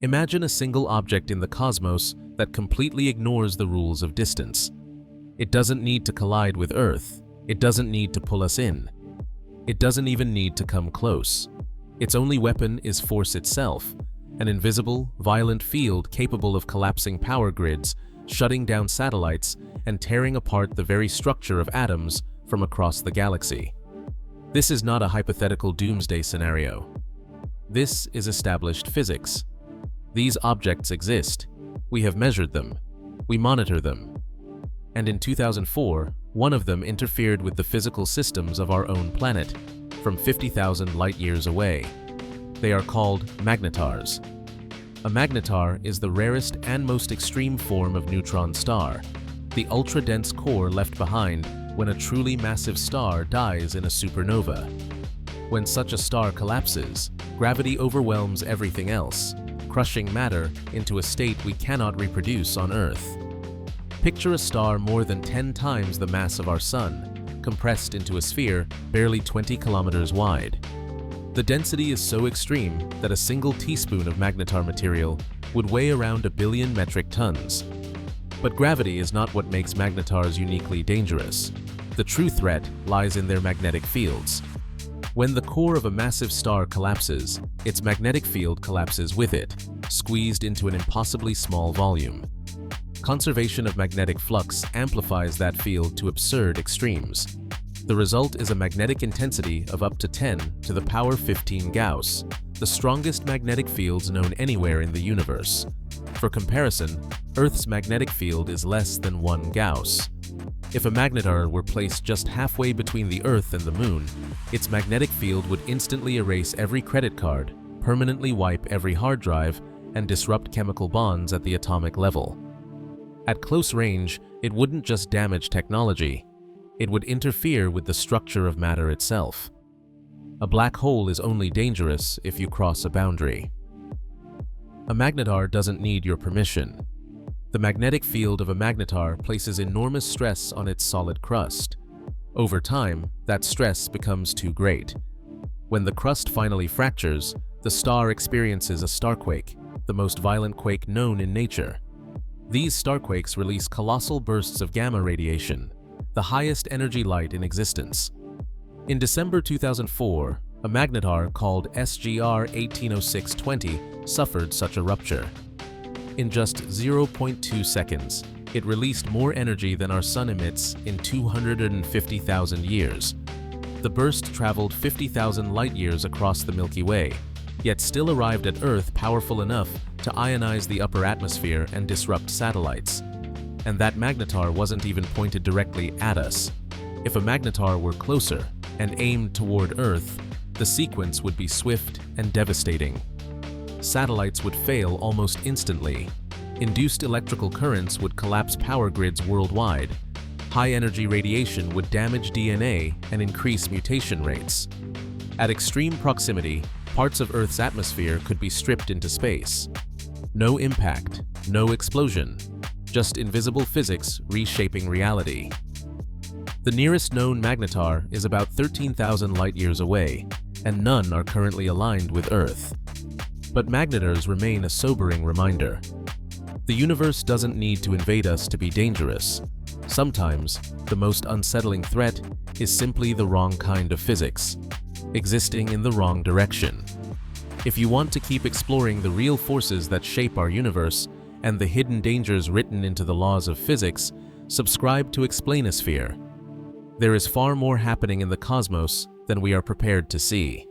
Imagine a single object in the cosmos that completely ignores the rules of distance. It doesn't need to collide with Earth. It doesn't need to pull us in. It doesn't even need to come close. Its only weapon is force itself, an invisible, violent field capable of collapsing power grids, shutting down satellites, and tearing apart the very structure of atoms from across the galaxy. This is not a hypothetical doomsday scenario. This is established physics. These objects exist. We have measured them. We monitor them. And in 2004, one of them interfered with the physical systems of our own planet, from 50,000 light-years away. They are called magnetars. A magnetar is the rarest and most extreme form of neutron star, the ultra-dense core left behind when a truly massive star dies in a supernova. When such a star collapses, gravity overwhelms everything else, crushing matter into a state we cannot reproduce on Earth. Picture a star more than 10 times the mass of our Sun, compressed into a sphere barely 20 kilometers wide. The density is so extreme that a single teaspoon of magnetar material would weigh around 1 billion metric tons. But gravity is not what makes magnetars uniquely dangerous. The true threat lies in their magnetic fields. When the core of a massive star collapses, its magnetic field collapses with it, squeezed into an impossibly small volume. Conservation of magnetic flux amplifies that field to absurd extremes. The result is a magnetic intensity of up to 10 to the power 15 Gauss, the strongest magnetic fields known anywhere in the universe. For comparison, Earth's magnetic field is less than 1 Gauss. If a magnetar were placed just halfway between the Earth and the Moon, its magnetic field would instantly erase every credit card, permanently wipe every hard drive, and disrupt chemical bonds at the atomic level. At close range, it wouldn't just damage technology, it would interfere with the structure of matter itself. A black hole is only dangerous if you cross a boundary. A magnetar doesn't need your permission. The magnetic field of a magnetar places enormous stress on its solid crust. Over time, that stress becomes too great. When the crust finally fractures, the star experiences a starquake, the most violent quake known in nature. These starquakes release colossal bursts of gamma radiation, the highest energy light in existence. In December 2004, a magnetar called SGR 180620 suffered such a rupture. In just 0.2 seconds, it released more energy than our Sun emits in 250,000 years. The burst traveled 50,000 light-years across the Milky Way, yet still arrived at Earth powerful enough to ionize the upper atmosphere and disrupt satellites. And that magnetar wasn't even pointed directly at us. If a magnetar were closer and aimed toward Earth, the sequence would be swift and devastating. Satellites would fail almost instantly. Induced electrical currents would collapse power grids worldwide. High-energy radiation would damage DNA and increase mutation rates. At extreme proximity, parts of Earth's atmosphere could be stripped into space. No impact, no explosion, just invisible physics reshaping reality. The nearest known magnetar is about 13,000 light-years away, and none are currently aligned with Earth. But magnetars remain a sobering reminder. The universe doesn't need to invade us to be dangerous. Sometimes, the most unsettling threat is simply the wrong kind of physics, existing in the wrong direction. If you want to keep exploring the real forces that shape our universe and the hidden dangers written into the laws of physics, subscribe to Explainasphere. There is far more happening in the cosmos than we are prepared to see.